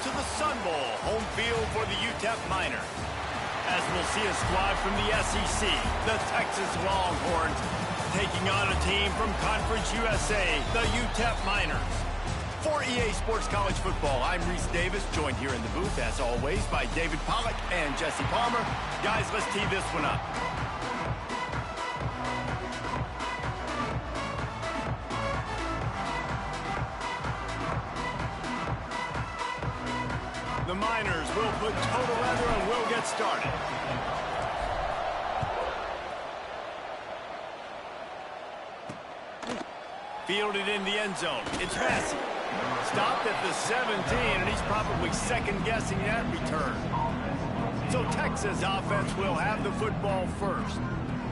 to the Sun Bowl, home field for the UTEP Miners. As we'll see a squad from the SEC, the Texas Longhorns, taking on a team from Conference USA, the UTEP Miners. For EA Sports College Football, I'm Reese Davis, joined here in the booth, as always, by David Pollack and Jesse Palmer. Guys, let's tee this one up. The Miners will put total leather and we'll get started. Fielded in the end zone. It's Massey. Stopped at the 17, and he's probably second-guessing that return. So Texas offense will have the football first.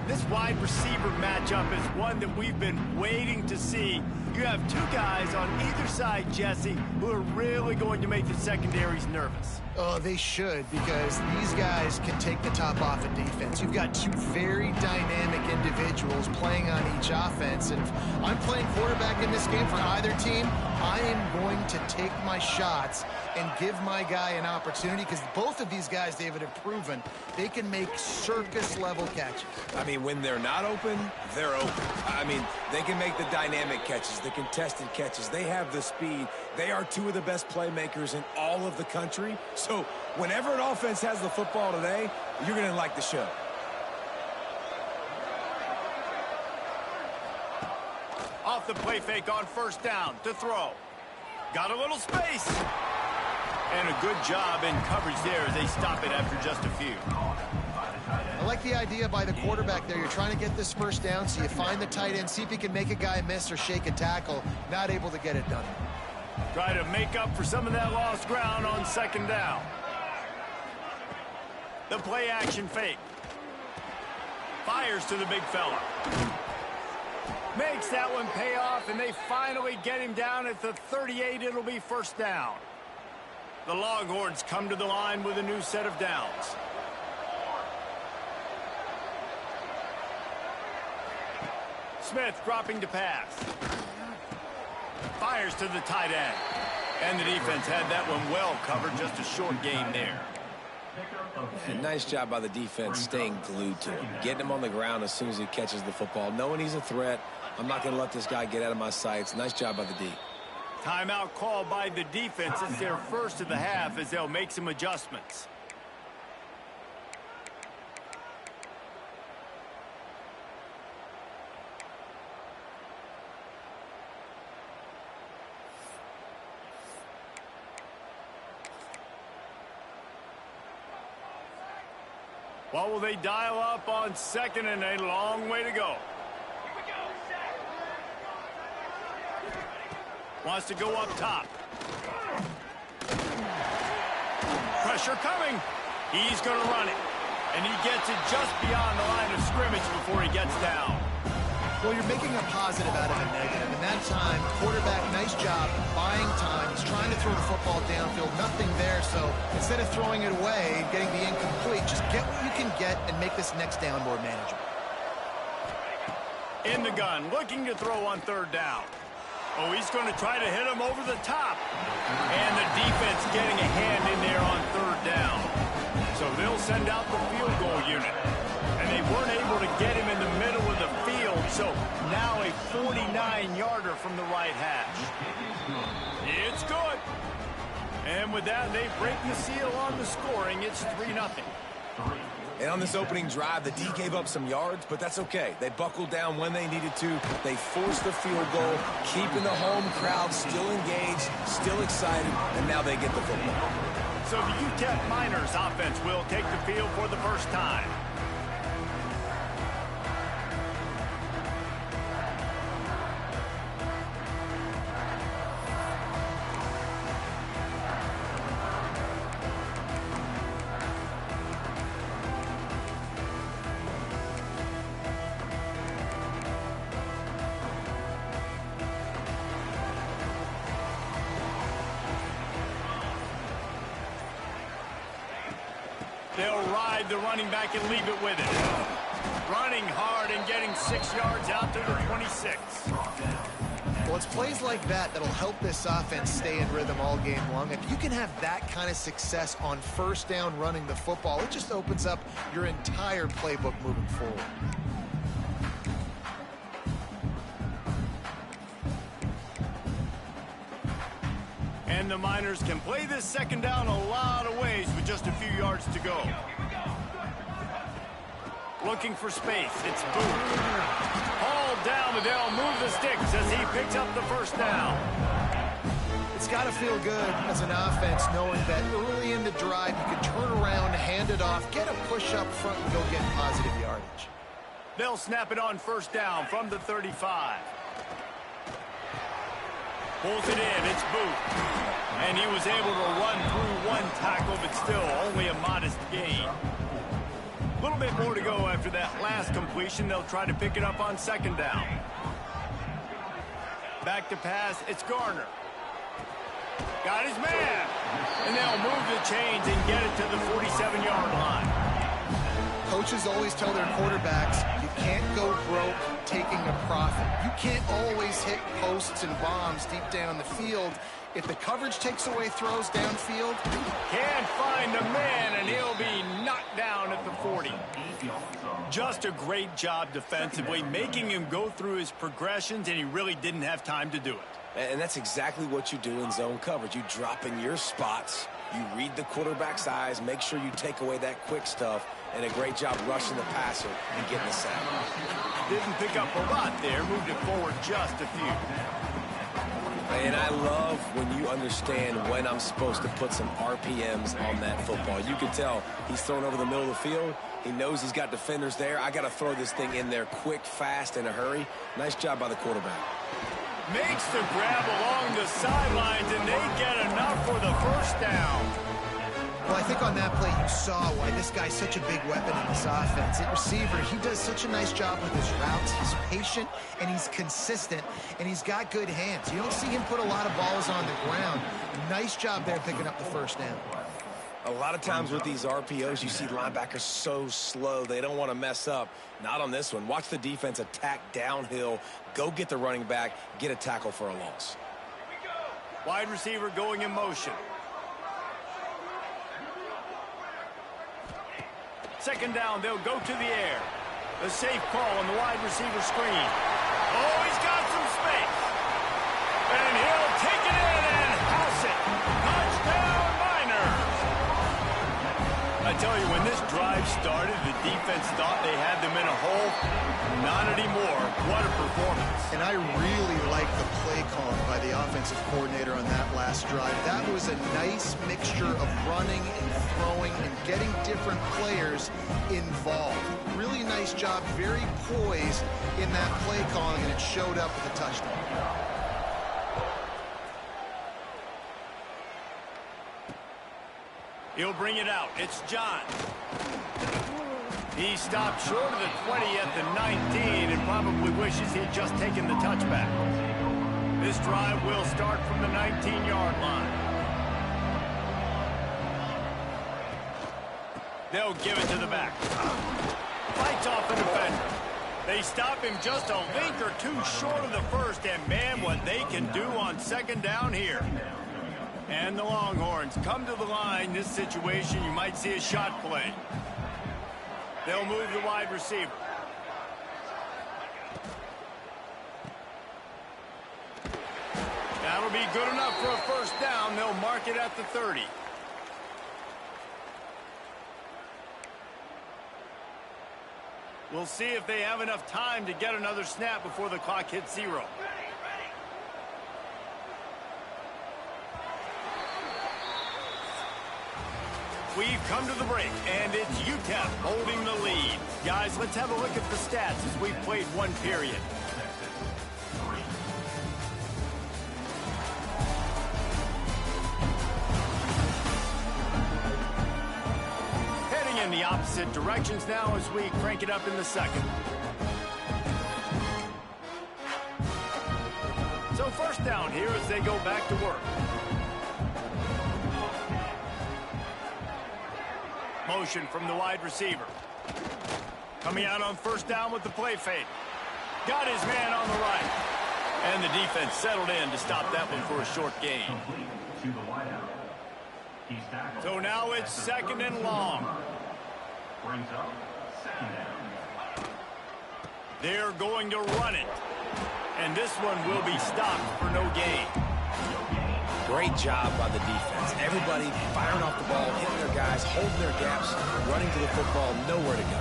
This wide receiver matchup is one that we've been waiting to see. You have two guys on either side, Jesse, who are really going to make the secondaries nervous. Oh, they should, because these guys can take the top off of defense. You've got two very dynamic individuals playing on each offense, and if I'm playing quarterback in this game for either team, I am going to take my shots and give my guy an opportunity, because both of these guys, David, have proven they can make circus-level catches. I mean, when they're not open, they're open. I mean, they can make the dynamic catches, the contested catches. They have the speed. They are two of the best playmakers in all of the country. So whenever an offense has the football today, you're going to like the show. Off the play fake on first down to throw. Got a little space. And a good job in coverage there as they stop it after just a few. I like the idea by the quarterback there. You're trying to get this first down, so you find the tight end, see if he can make a guy miss or shake a tackle. Not able to get it done. Try to make up for some of that lost ground on second down. The play action fake. Fires to the big fella. Makes that one pay off, and they finally get him down at the 38. It'll be first down. The Longhorns come to the line with a new set of downs. Smith dropping to pass. Fires to the tight end. And the defense had that one well covered, just a short gain there. And nice job by the defense staying glued to him, getting him on the ground as soon as he catches the football, knowing he's a threat. I'm not going to let this guy get out of my sights. Nice job by the D. Timeout called by the defense. It's their first of the half as they'll make some adjustments. What will they dial up on second, and a long way to go? Wants to go up top. Pressure coming. He's going to run it. And he gets it just beyond the line of scrimmage before he gets down. Well, you're making a positive out of a negative. And that time, quarterback, nice job, buying time. He's trying to throw the football downfield. Nothing there, so instead of throwing it away and getting the incomplete, just get what you can get and make this next down more manageable. In the gun, looking to throw on third down. Oh, he's going to try to hit him over the top. And the defense getting a hand in there on third down. So they'll send out the field goal unit. And they weren't able to get him in the middle of the field. So now a 49-yarder from the right hash. It's good. And with that, they break the seal on the scoring. It's 3-0. And on this opening drive, the D gave up some yards, but that's okay. They buckled down when they needed to. They forced the field goal, keeping the home crowd still engaged, still excited, and now they get the football. So the UTEP Miners offense will take the field for the first time. They'll ride the running back and leave it with it. Running hard and getting 6 yards out to the 26. Well, it's plays like that that'll help this offense stay in rhythm all game long. If you can have that kind of success on first down running the football, it just opens up your entire playbook moving forward. And the Miners can play this second down a lot of ways with just a few yards to go. Looking for space. It's Booth. Hauled down, but they'll move the sticks as he picks up the first down. It's got to feel good as an offense knowing that early in the drive you can turn around, hand it off, get a push up front, and go get positive yardage. They'll snap it on first down from the 35. Pulls it in. It's Booth. And he was able to run through one tackle, but still only a modest gain. A little bit more to go after that last completion. They'll try to pick it up on second down. Back to pass. It's Garner. Got his man. And they'll move the chains and get it to the 47-yard line. Coaches always tell their quarterbacks, you can't go broke taking a profit. You can't always hit posts and bombs deep down the field. If the coverage takes away throws downfield, can't find the man, and he'll be knocked down at the 40. Just a great job defensively, making him go through his progressions, and he really didn't have time to do it. And that's exactly what you do in zone coverage. You drop in your spots, you read the quarterback's eyes, make sure you take away that quick stuff, and a great job rushing the passer and getting the sack. Didn't pick up a lot there, moved it forward just a few. And I love when you understand when I'm supposed to put some RPMs on that football. You can tell he's thrown over the middle of the field. He knows he's got defenders there. I got to throw this thing in there quick, fast, in a hurry. Nice job by the quarterback. Makes the grab along the sidelines, and they get enough for the first down. well, I think on that play you saw why this guy's such a big weapon in this offense. At receiver, he does such a nice job with his routes. He's patient, and he's consistent, and he's got good hands. You don't see him put a lot of balls on the ground. Nice job there picking up the first down. A lot of times with these RPOs, you see linebackers so slow, they don't want to mess up. Not on this one. Watch the defense attack downhill, go get the running back, get a tackle for a loss. Wide receiver going in motion. Second down, they'll go to the air. A safe call on the wide receiver screen. Oh, he's got some space. And he'll take it in and house it. Touchdown, Miners. I tell you, when this drive started, the defense thought they had them in a hole. Not anymore. What a performance. And I really like the play calling by the offensive coordinator on that last drive. That was a nice mixture of running and throwing and getting different players involved. Really nice job, very poised in that play calling, and it showed up with a touchdown. He'll bring it out. It's John. He stopped short of the 20 at the 19 and probably wishes he'd just taken the touchback. This drive will start from the 19-yard line. They'll give it to the back. Fights off the defender. They stop him just a link or two short of the first, and man, what they can do on second down here. And the Longhorns come to the line. This situation, you might see a shot play. They'll move the wide receiver. That'll be good enough for a first down. They'll mark it at the 30. We'll see if they have enough time to get another snap before the clock hits 0. We've come to the break, and it's UTEP holding the lead. Guys, let's have a look at the stats as we've played one period. Heading in the opposite directions now as we crank it up in the second. So first down here as they go back to work. Motion from the wide receiver. Coming out on first down with the play fake. Got his man on the right. And the defense settled in to stop that one for a short gain. So now it's 2nd and long. They're going to run it. And this one will be stopped for no gain. Great job by the defense. Everybody firing off the ball, hitting their guys, holding their gaps, running to the football, nowhere to go.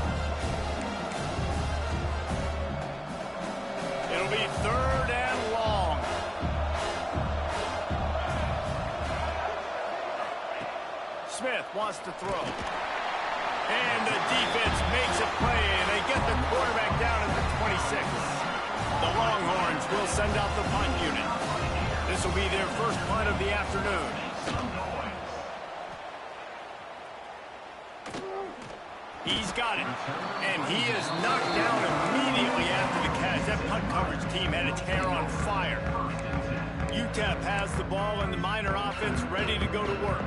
It'll be 3rd and long. Smith wants to throw. And the defense makes a play, and they get the quarterback down at the 26. The Longhorns will send out the punt unit. This will be their first punt of the afternoon. He's got it. And he is knocked down immediately after the catch. That punt coverage team had its hair on fire. UTEP has the ball and the Miner offense ready to go to work.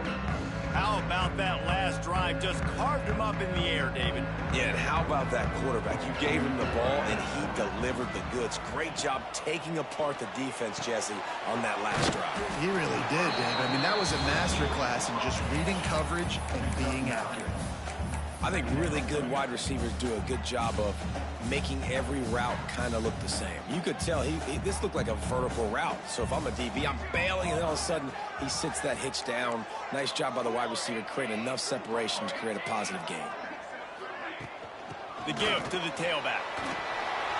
How about that last drive? Just carved him up in the air, David. Yeah, and how about that quarterback? You gave him the ball, and he delivered the goods. Great job taking apart the defense, Jesse, on that last drive. He really did, Dave. I mean, that was a masterclass in just reading coverage and being accurate. I think really good wide receivers do a good job of making every route kind of look the same. You could tell this looked like a vertical route. So if I'm a DB, I'm bailing, and then all of a sudden he sits that hitch down. Nice job by the wide receiver creating enough separation to create a positive gain. The give to the tailback.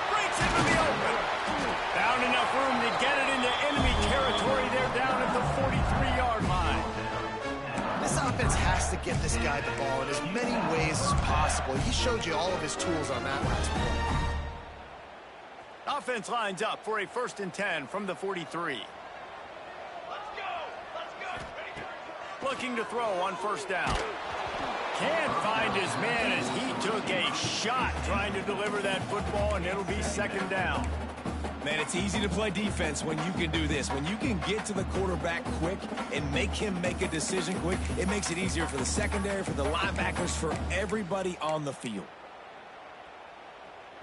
Breaks into the open. Found enough room to get it into enemy territory. They're down at the 43-yard line. This offense has to get this guy the ball in as many ways as possible. He showed you all of his tools on that last play. Offense lines up for a 1st and 10 from the 43. Let's go. Looking to throw on 1st down. Can't find his man as he took a shot trying to deliver that football, and it'll be 2nd down. Man, it's easy to play defense when you can do this. When you can get to the quarterback quick and make him make a decision quick, it makes it easier for the secondary, for the linebackers, for everybody on the field.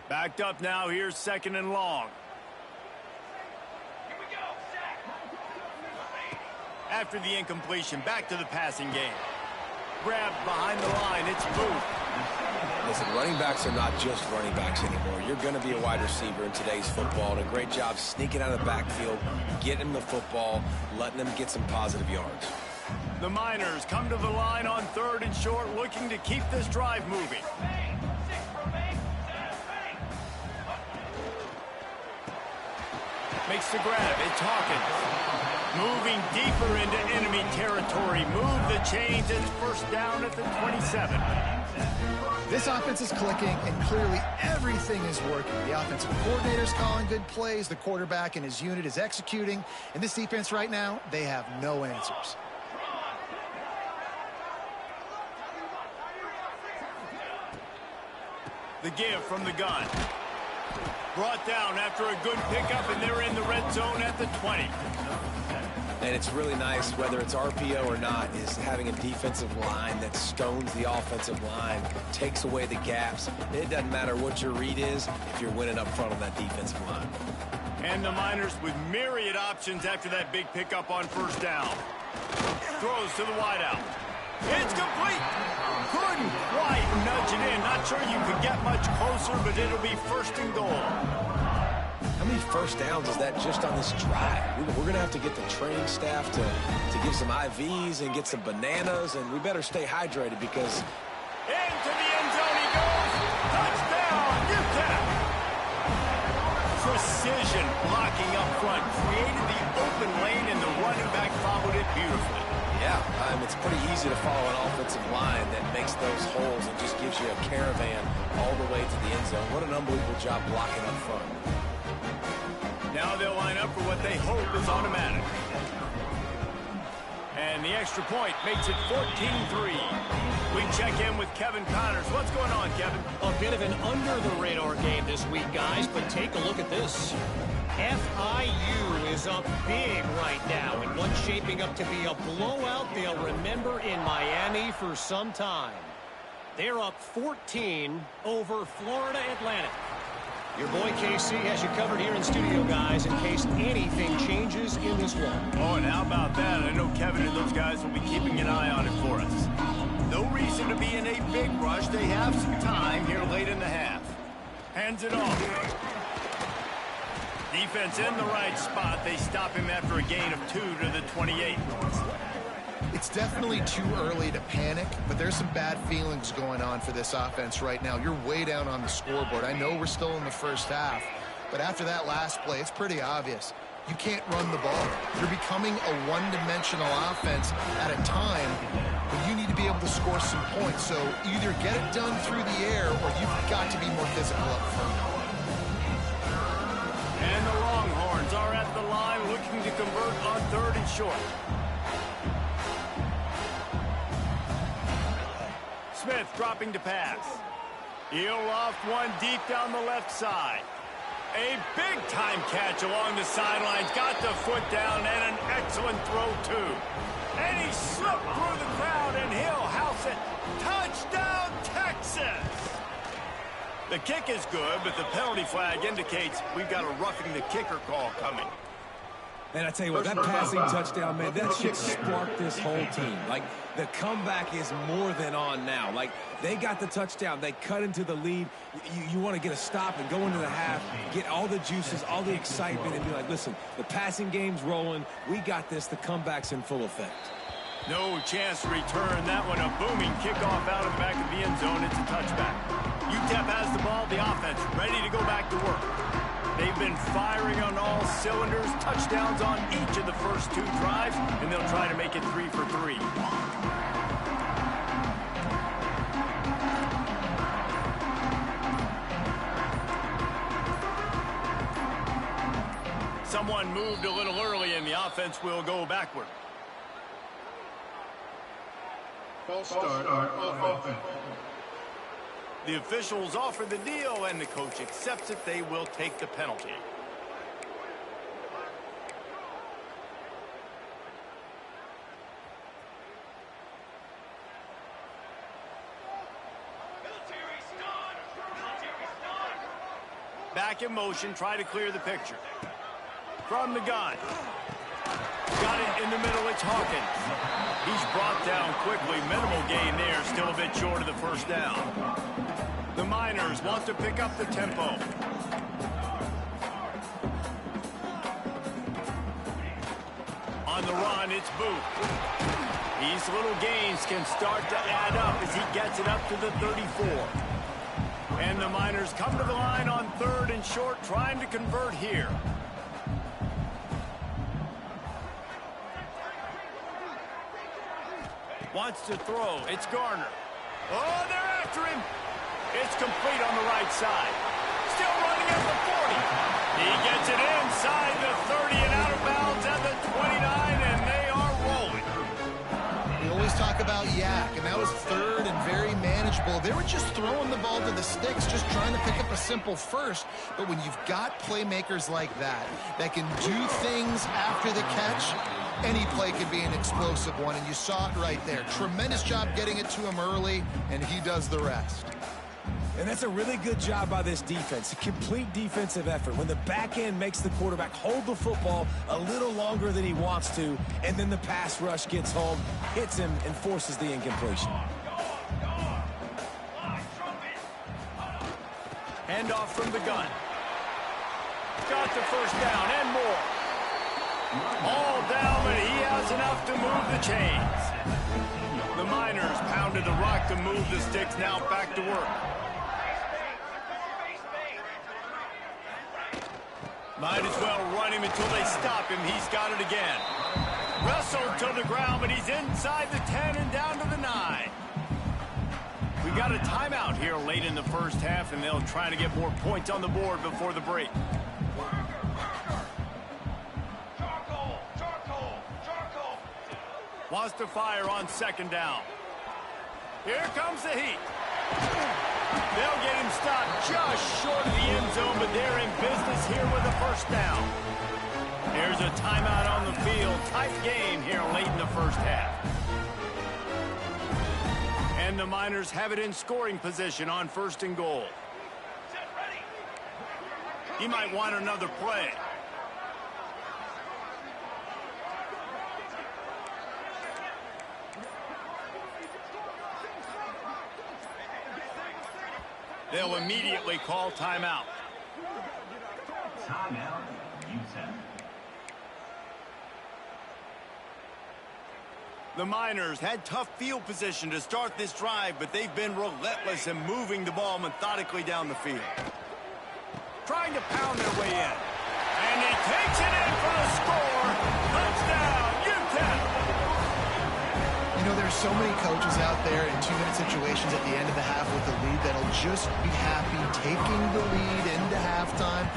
Backed up now. Here's 2nd and long. After the incompletion, back to the passing game. Grabbed behind the line. It's Booth. Listen, running backs are not just running backs anymore. You're going to be a wide receiver in today's football, and a great job sneaking out of the backfield, getting him the football, letting him get some positive yards. The Miners come to the line on 3rd and short, looking to keep this drive moving. Makes the grab. It's Hawkins. Moving deeper into enemy territory. Move the chains. It's 1st down at the 27. This offense is clicking, and clearly everything is working. The offensive coordinator's calling good plays. The quarterback and his unit is executing. And this defense right now, they have no answers. The give from the gun. Brought down after a good pickup, and they're in the red zone at the 20. And it's really nice, whether it's RPO or not, is having a defensive line that stones the offensive line, takes away the gaps. It doesn't matter what your read is if you're winning up front on that defensive line. And the Miners with myriad options after that big pickup on 1st down. Throws to the wideout. It's complete. Couldn't quite nudge it in. Not sure you could get much closer, but it'll be 1st and goal. How many 1st downs is that just on this drive? We're going to have to get the training staff to give some IVs and get some bananas, and we better stay hydrated because... Into the end zone he goes. Touchdown, UTEP. Precision blocking up front. Created the open lane, and the running back followed it beautifully. Yeah, it's pretty easy to follow an offensive line that makes those holes and just gives you a caravan all the way to the end zone. What an unbelievable job blocking up front. Now they'll line up for what they hope is automatic. And the extra point makes it 14-3. We check in with Kevin Connors. What's going on, Kevin? A bit of an under-the-radar game this week, guys, but take a look at this. FIU is up big right now, and what's shaping up to be a blowout they'll remember in Miami for some time. They're up 14 over Florida Atlantic. Your boy KC has you covered here in studio, guys, in case anything changes in this one. Oh, and how about that? I know Kevin and those guys will be keeping an eye on it for us. No reason to be in a big rush. They have some time here late in the half. Hands it off. Defense in the right spot. They stop him after a gain of 2 to the 28. It's definitely too early to panic, but there's some bad feelings going on for this offense right now. You're way down on the scoreboard. I know we're still in the first half, but after that last play, it's pretty obvious. You can't run the ball. You're becoming a one-dimensional offense at a time when you need to be able to score some points. So either get it done through the air or you've got to be more physical up front. And the Longhorns are at the line looking to convert on 3rd and short. Smith dropping to pass. He'll loft one deep down the left side. A big-time catch along the sidelines. Got the foot down and an excellent throw, too. And he slipped through the crowd, and he'll house it. Touchdown, Texas! The kick is good, but the penalty flag indicates we've got a roughing the kicker call coming. And I tell you what, that passing touchdown, man, that should spark this whole team. Like, the comeback is more than on now. Like, they got the touchdown. They cut into the lead. You want to get a stop and go into the half, get all the juices, all the excitement, and be like, listen, the passing game's rolling. We got this. The comeback's in full effect. No chance to return that one. A booming kickoff out of the back of the end zone. It's a touchback. UTEP has the ball, the offense ready to go back to work. They've been firing on all cylinders, touchdowns on each of the first 2 drives, and they'll try to make it 3 for 3. Someone moved a little early, and the offense will go backward. False start on offense. The officials offer the deal, and the coach accepts it. They will take the penalty. Back in motion, try to clear the picture. From the gun. Got it in the middle, it's Hawkins. He's brought down quickly. Minimal gain there, still a bit short of the first down. The Miners want to pick up the tempo. On the run, it's Booth. These little gains can start to add up as he gets it up to the 34. And the Miners come to the line on 3rd and short, trying to convert here. Wants to throw. It's Garner. Oh, they're after him. It's complete on the right side. Still running at the 40. He gets it inside the 30 and out of bounds at the 29, and they are rolling. We always talk about Yak, and that was 3rd and very manageable. They were just throwing the ball to the sticks, just trying to pick up a simple first. But when you've got playmakers like that can do things after the catch, any play could be an explosive one, and you saw it right there. Tremendous job getting it to him early, and he does the rest. And that's a really good job by this defense, a complete defensive effort. When the back end makes the quarterback hold the football a little longer than he wants to, and then the pass rush gets home, hits him, and forces the incompletion. Handoff from the gun. Got the first down and more. All down, but he has enough to move the chains. The Miners pounded the rock to move the sticks, now back to work. Might as well run him until they stop him. He's got it again. Wrestled to the ground, but he's inside the 10 and down to the 9. We got a timeout here late in the first half, and they'll try to get more points on the board before the break. Wants to fire on 2nd down. Here comes the heat. They'll get him stopped just short of the end zone, but they're in business here with a first down. Here's a timeout on the field. Tight game here late in the first half. And the Miners have it in scoring position on 1st and goal. He might want another play. They'll immediately call timeout. Timeout, Utah. The Miners had tough field position to start this drive, but they've been relentless in moving the ball methodically down the field. Trying to pound their way in. And he takes it in for the score. Touchdown, Utah! You know, there's so many coaches out there in 2-minute situations at the end of the half with the lead that'll just be happy taking the lead into halftime.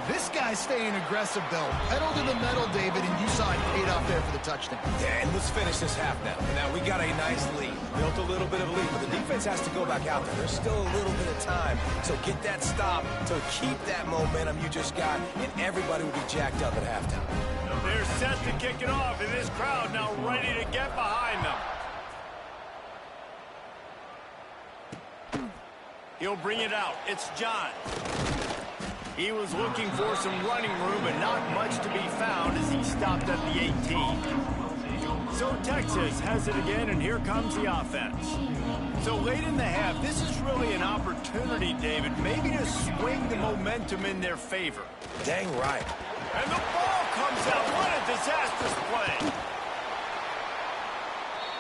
This guy's staying aggressive, though. Pedal to the metal, David, and you saw it paid off there for the touchdown. Yeah, and let's finish this half now. Now, we got a nice lead. Built a little bit of a lead, but the defense has to go back out there. There's still a little bit of time. So get that stop to keep that momentum you just got, and everybody will be jacked up at halftime. They're set to kick it off, and this crowd now ready to get behind them. He'll bring it out. It's John. He was looking for some running room, but not much to be found as he stopped at the 18. So Texas has it again, and here comes the offense. So late in the half, this is really an opportunity, David, maybe to swing the momentum in their favor. Dang right. And the ball comes out. What a disastrous play.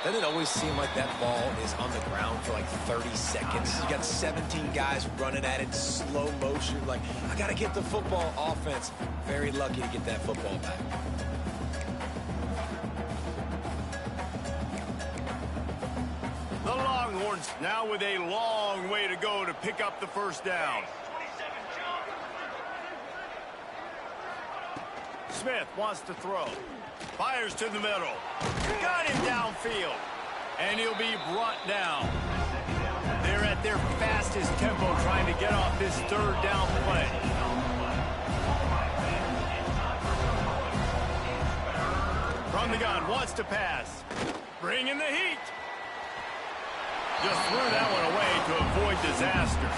Doesn't it always seem like that ball is on the ground for like 30 seconds? You got 17 guys running at it, slow motion. Like, I got to get the football. Offense, very lucky to get that football back. The Longhorns now with a long way to go to pick up the first down. Smith wants to throw. Fires to the middle. Got him downfield. And he'll be brought down. They're at their fastest tempo trying to get off this third down play. From the gun, wants to pass. Bring in the heat. Just threw that one away to avoid disaster.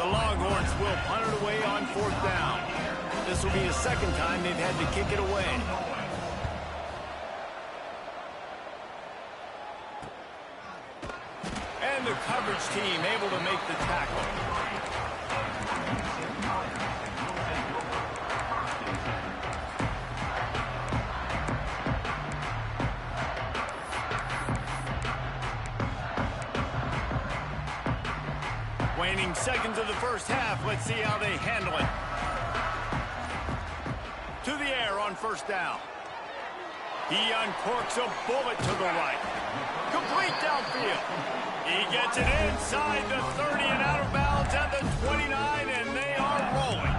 The Longhorns will punt it away on fourth down. This will be the second time they've had to kick it away. And the coverage team able to make the tackle. Waning seconds of the first half. Let's see how they handle it. To the air on first down. He uncorks a bullet to the right. Complete downfield. He gets it inside the 30 and out of bounds at the 29, and they are rolling.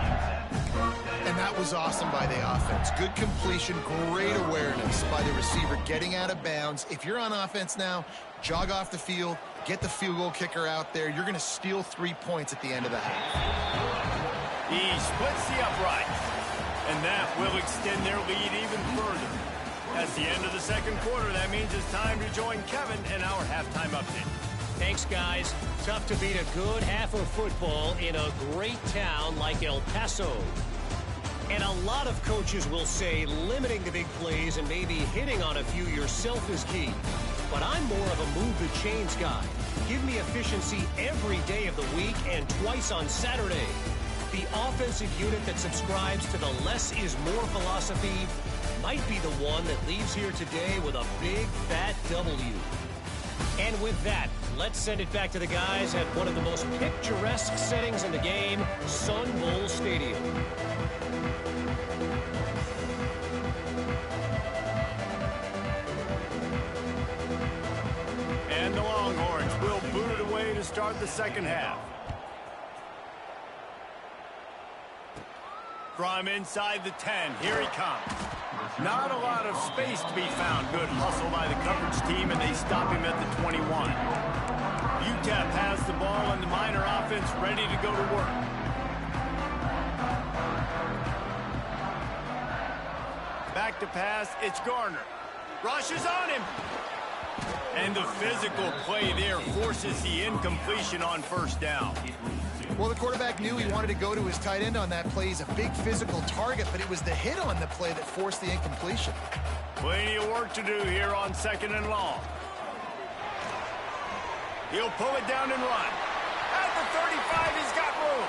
And that was awesome by the offense. Good completion, great awareness by the receiver getting out of bounds. If you're on offense now, jog off the field, get the field goal kicker out there. You're going to steal 3 points at the end of the half. He splits the uprights, and that will extend their lead even further. That's the end of the second quarter. That means it's time to join Kevin in our halftime update. Thanks, guys. Tough to beat a good half of football in a great town like El Paso. And a lot of coaches will say limiting the big plays and maybe hitting on a few yourself is key. But I'm more of a move the chains guy. Give me efficiency every day of the week and twice on Saturday. The offensive unit that subscribes to the less is more philosophy might be the one that leaves here today with a big fat W. And with that, let's send it back to the guys at one of the most picturesque settings in the game, Sun Bowl Stadium. And the Longhorns will boot it away to start the second half. From inside the 10, here he comes. Not a lot of space to be found. Good hustle by the coverage team, and they stop him at the 21. UTEP has the ball, and the Miner offense ready to go to work. Back to pass, it's Garner. Rushes on him. And the physical play there forces the incompletion on first down. Well, the quarterback knew he wanted to go to his tight end on that play. He's a big physical target, but it was the hit on the play that forced the incompletion. Plenty of work to do here on 2nd and long. He'll pull it down and run. At the 35, he's got room.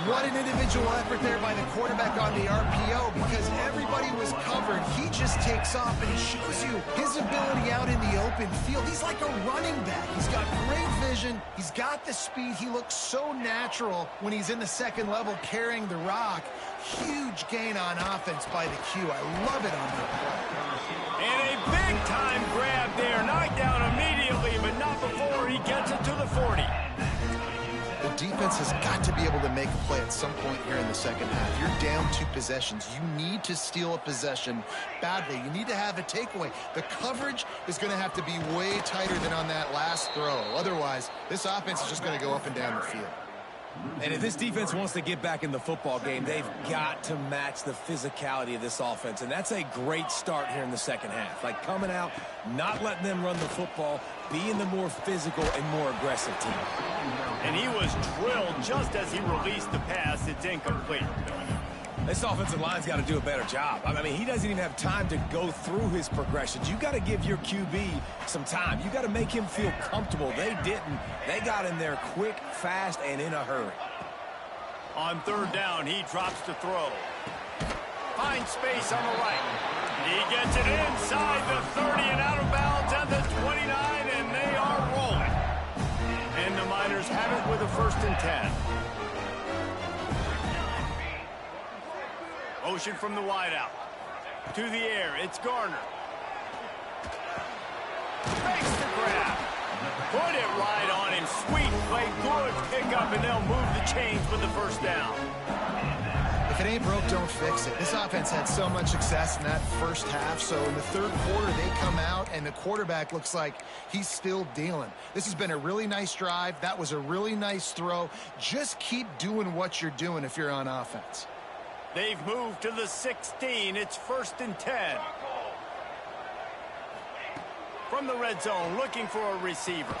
What an individual effort there by the quarterback on the RPO, because everybody was covered. He just takes off, and he shows you his ability out in the open field. He's like a running back. He's got great vision. He's got the speed. He looks so natural when he's in the second level carrying the rock. Huge gain on offense by the Q. I love it on that play. And a big-time grab there. Knocked down immediately, but not before he gets it to the 40. The defense has got to be able to make a play at some point here in the second half. You're down 2 possessions. You need to steal a possession badly. You need to have a takeaway. The coverage is going to have to be way tighter than on that last throw. Otherwise, this offense is just going to go up and down the field. And if this defense wants to get back in the football game, they've got to match the physicality of this offense. And that's a great start here in the second half. Like coming out, not letting them run the football, being the more physical and more aggressive team. And he was drilled just as he released the pass. It's incomplete. This offensive line's got to do a better job. I mean, he doesn't even have time to go through his progressions. You got to give your QB some time. You got to make him feel comfortable. They didn't. They got in there quick, fast, and in a hurry. On 3rd down, he drops to throw. Finds space on the right. He gets it inside the 30 and out of bounds at the 29, and they are rolling. And the Miners have it with a 1st and 10. Motion from the wideout. To the air, it's Garner. Makes the grab. Put it right on him. Sweet play, good pickup, and they'll move the chains with the 1st down. If it ain't broke, don't fix it. This offense had so much success in that first half, so in the 3rd quarter, they come out, and the quarterback looks like he's still dealing. This has been a really nice drive. That was a really nice throw. Just keep doing what you're doing if you're on offense. They've moved to the 16. It's 1st and 10. From the red zone, looking for a receiver.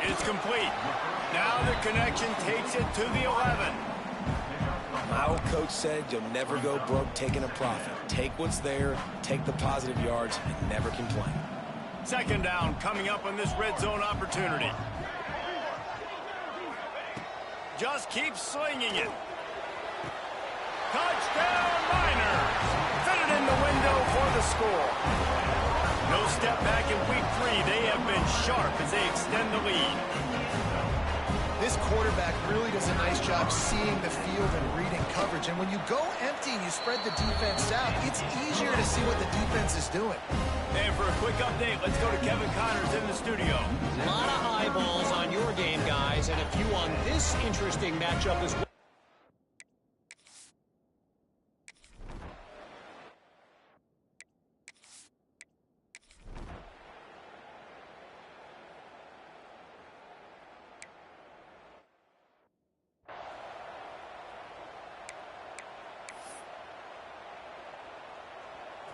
It's complete. Now the connection takes it to the 11. My old coach said you'll never go broke taking a profit. Take what's there, take the positive yards, and never complain. 2nd down coming up on this red zone opportunity. Just keep slinging it. Touchdown, Miners! Fitted in the window for the score. No step back in week 3. They have been sharp as they extend the lead. This quarterback really does a nice job seeing the field and reading coverage. And when you go empty and you spread the defense out, it's easier to see what the defense is doing. And for a quick update, let's go to Kevin Connors in the studio. A lot of eyeballs on your game, guys, and a few on this interesting matchup as well.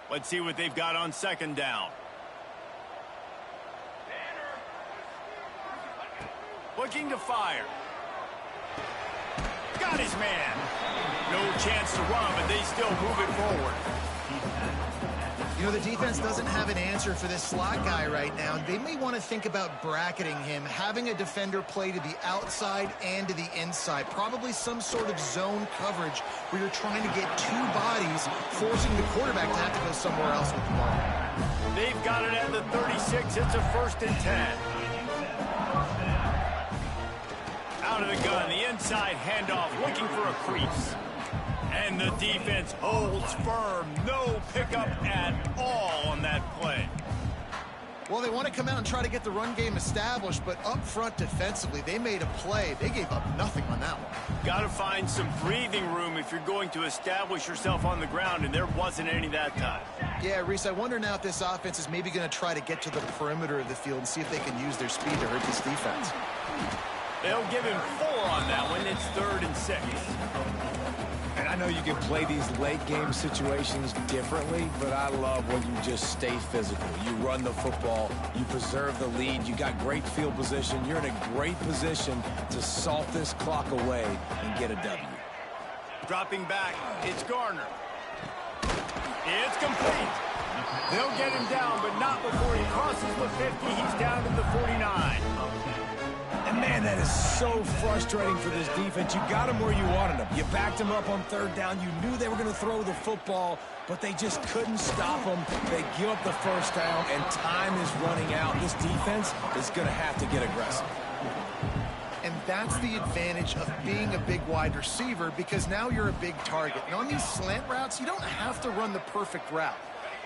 Let's see what they've got on 2nd down. Looking to fire. Got his man. No chance to run, but they still move it forward. You know, the defense doesn't have an answer for this slot guy right now. They may want to think about bracketing him, having a defender play to the outside and to the inside. Probably some sort of zone coverage where you're trying to get 2 bodies, forcing the quarterback to have to go somewhere else with the ball. They've got it at the 36. It's a 1st and 10. Out of the gun, the inside handoff, looking for a crease. And the defense holds firm. No pickup at all on that play. Well, they want to come out and try to get the run game established, but up front defensively, they made a play. They gave up nothing on that one. Got to find some breathing room if you're going to establish yourself on the ground, and there wasn't any that time. Yeah, Reese, I wonder now if this offense is maybe going to try to get to the perimeter of the field and see if they can use their speed to hurt this defense. They'll give him 4 on that one. It's 3rd and 6. And I know you can play these late-game situations differently, but I love when you just stay physical. You run the football, you preserve the lead, you got great field position. You're in a great position to salt this clock away and get a W. Dropping back, it's Garner. It's complete. They'll get him down, but not before he crosses the 50. He's down to the 49. And, man, that is so frustrating for this defense. You got him where you wanted him. You backed him up on 3rd down. You knew they were going to throw the football, but they just couldn't stop him. They give up the 1st down, and time is running out. This defense is going to have to get aggressive. And that's the advantage of being a big wide receiver, because now you're a big target. And on these slant routes, you don't have to run the perfect route,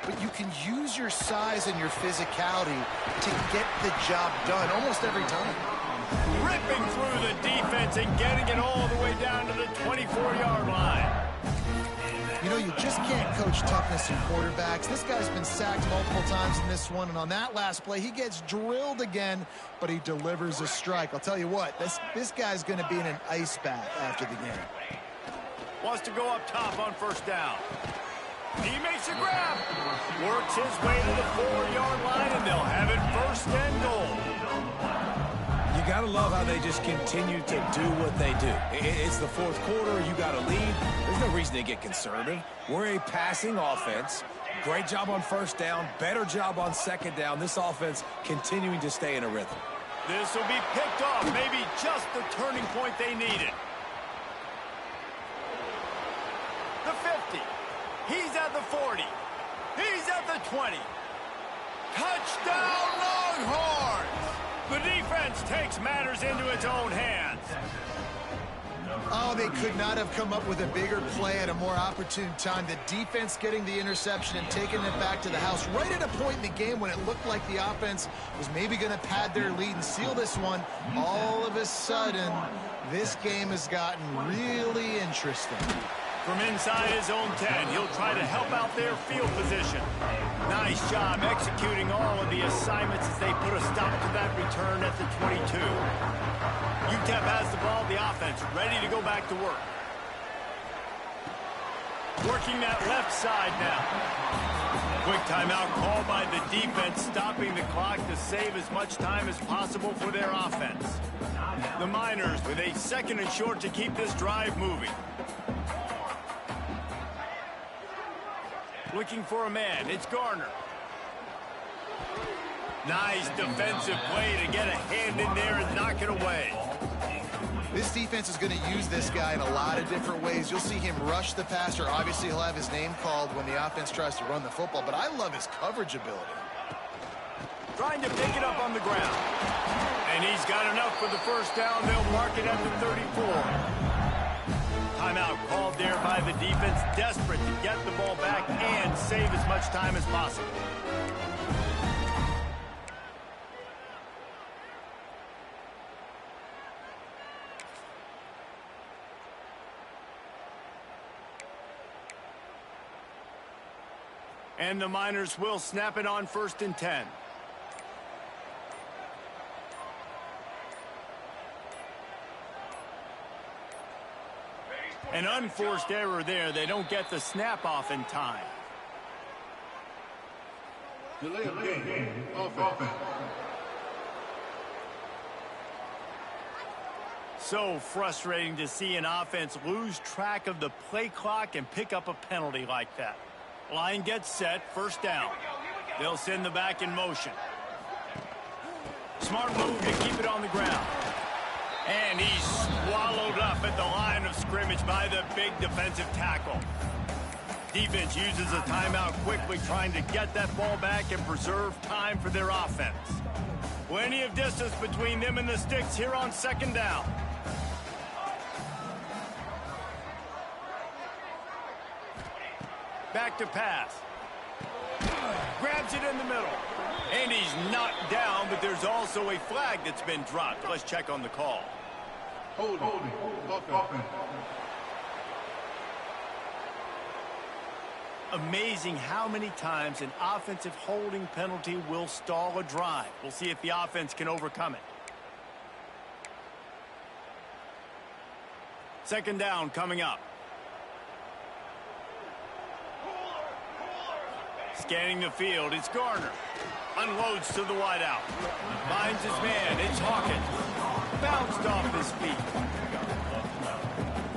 but you can use your size and your physicality to get the job done almost every time. Ripping through the defense and getting it all the way down to the 24-yard line. You know, you just can't coach toughness in quarterbacks. This guy's been sacked multiple times in this one, and on that last play, he gets drilled again, but he delivers a strike. I'll tell you what, this guy's going to be in an ice bath after the game. Wants to go up top on 1st down. He makes a grab. Works his way to the 4-yard line, and they'll have it 1st and goal. You got to love how they just continue to do what they do. It's the 4th quarter. You got a lead. There's no reason to get conservative. We're a passing offense. Great job on 1st down. Better job on 2nd down. This offense continuing to stay in a rhythm. This will be picked off. Maybe just the turning point they needed. The 50. He's at the 40. He's at the 20. Touchdown, Longhorns! The defense takes matters into its own hands. Oh, they could not have come up with a bigger play at a more opportune time. The defense getting the interception and taking it back to the house right at a point in the game when it looked like the offense was maybe going to pad their lead and seal this one. All of a sudden, this game has gotten really interesting. From inside his own 10, he'll try to help out their field position. Nice job executing all of the assignments as they put a stop to that return at the 22. UTEP has the ball, the offense ready to go back to work. Working that left side now. Quick timeout called by the defense, stopping the clock to save as much time as possible for their offense. The Miners with a 2nd and short to keep this drive moving. Looking for a man. It's Garner. Nice defensive play to get a hand in there and knock it away. This defense is going to use this guy in a lot of different ways. You'll see him rush the passer. Obviously, he'll have his name called when the offense tries to run the football, but I love his coverage ability. Trying to pick it up on the ground. And he's got enough for the 1st down. They'll mark it at the 34. Timeout called there by the defense, desperate to get the ball back and save as much time as possible. And the Miners will snap it on 1st and 10. An unforced error there. They don't get the snap off in time. Delay of game. Offense. So frustrating to see an offense lose track of the play clock and pick up a penalty like that. Line gets set, 1st down. They'll send the back in motion. Smart move to keep it on the ground. And he's swallowed up at the line of scrimmage by the big defensive tackle. Defense uses a timeout quickly, trying to get that ball back and preserve time for their offense. Plenty of distance between them and the sticks here on 2nd down. Back to pass. Grabs it in the middle. And he's knocked down, but there's also a flag that's been dropped. Let's check on the call. Holding. Offense. Amazing how many times an offensive holding penalty will stall a drive. We'll see if the offense can overcome it. Second down coming up. Scanning the field, it's Garner. Unloads to the wideout. Finds his man, it's Hawkins. Bounced off his feet.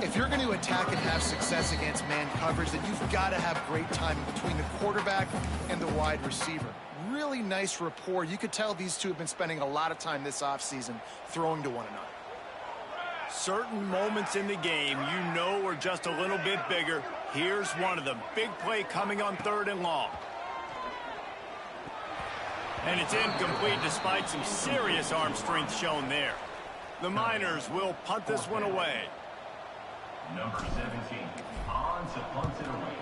If you're going to attack and have success against man coverage, then you've got to have great timing between the quarterback and the wide receiver. Really nice rapport. You could tell these two have been spending a lot of time this offseason throwing to one another. Certain moments in the game you know are just a little bit bigger. Here's one of them. Big play coming on 3rd and long. And it's incomplete despite some serious arm strength shown there. The Miners will punt this one away. Number 17, on to punt it away.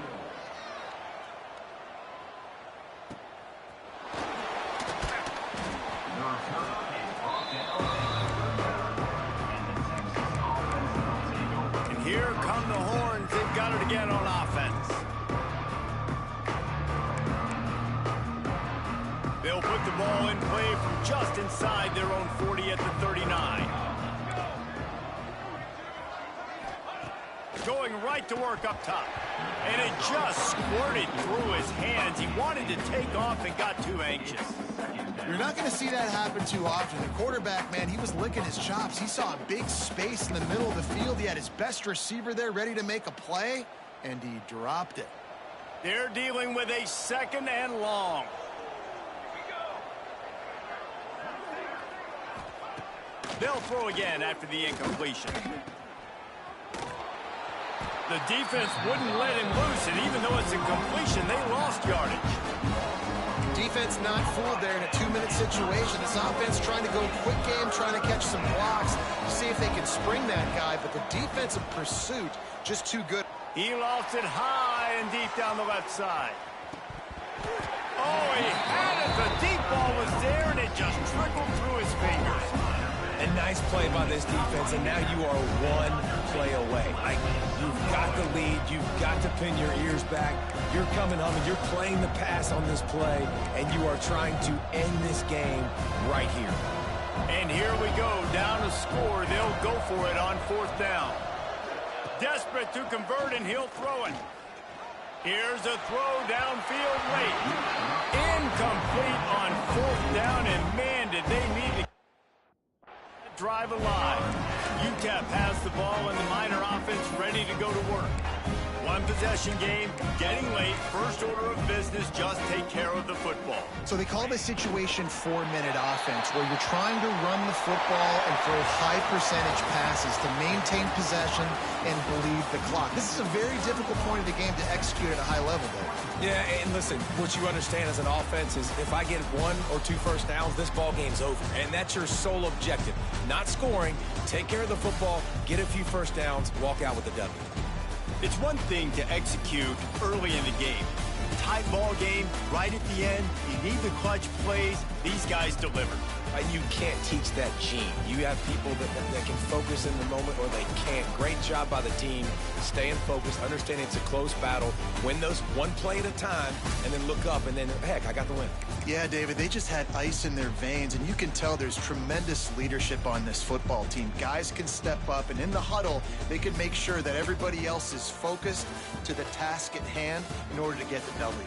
The return is brought down and the Texas offense will take over. And here come the Horns. They've got it again on offense. They'll put the ball in play from just inside their own 40 at the 39. Going right to work up top. And it just squirted through his hands. He wanted to take off and got too anxious. You're not going to see that happen too often. The quarterback, man, he was licking his chops. He saw a big space in the middle of the field. He had his best receiver there ready to make a play, and he dropped it. They're dealing with a 2nd and long. They'll throw again after the incompletion. The defense wouldn't let him loose, and even though it's incompletion, they lost yardage. Defense not fooled there in a 2-minute situation. This offense trying to go quick game, trying to catch some blocks to see if they can spring that guy, but the defensive pursuit just too good. He lost it high and deep down the left side. Oh, he had it. The deep ball was there, and it just trickled through his fingers. A nice play by this defense, and now you are one play away. You've got the lead. You've got to pin your ears back. You're coming home, and you're playing the pass on this play, and you are trying to end this game right here. And here we go, down to score. They'll go for it on 4th down. Desperate to convert, and he'll throw it. Here's a throw downfield late. Incomplete on 4th down, and man, did they need to drive alive. UTEP has the ball and the Miner offense ready to go to work. One possession game, getting late, first order of business, just take care of the football. So they call this situation 4-minute offense, where you're trying to run the football and throw high percentage passes to maintain possession and bleed the clock. This is a very difficult point of the game to execute at a high level, though. Yeah, and listen, what you understand as an offense is if I get 1 or 2 first downs, this ball game's over. And that's your sole objective. Not scoring, take care of the football, get a few first downs, walk out with the W. It's one thing to execute early in the game. Tight ball game, right at the end, you need the clutch plays. These guys deliver. You can't teach that gene. You have people that can focus in the moment or they can't. Great job by the team, staying focused, understanding it's a close battle, win those one play at a time, and then look up, and then, heck, I got the win. Yeah, David, they just had ice in their veins, and you can tell there's tremendous leadership on this football team. Guys can step up, and in the huddle, they can make sure that everybody else is focused to the task at hand in order to get the W.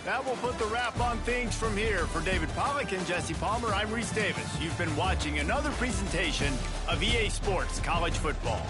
That will put the wrap on things from here. For David Pollack and Jesse Palmer, I'm Reese Davis. You've been watching another presentation of EA Sports College Football.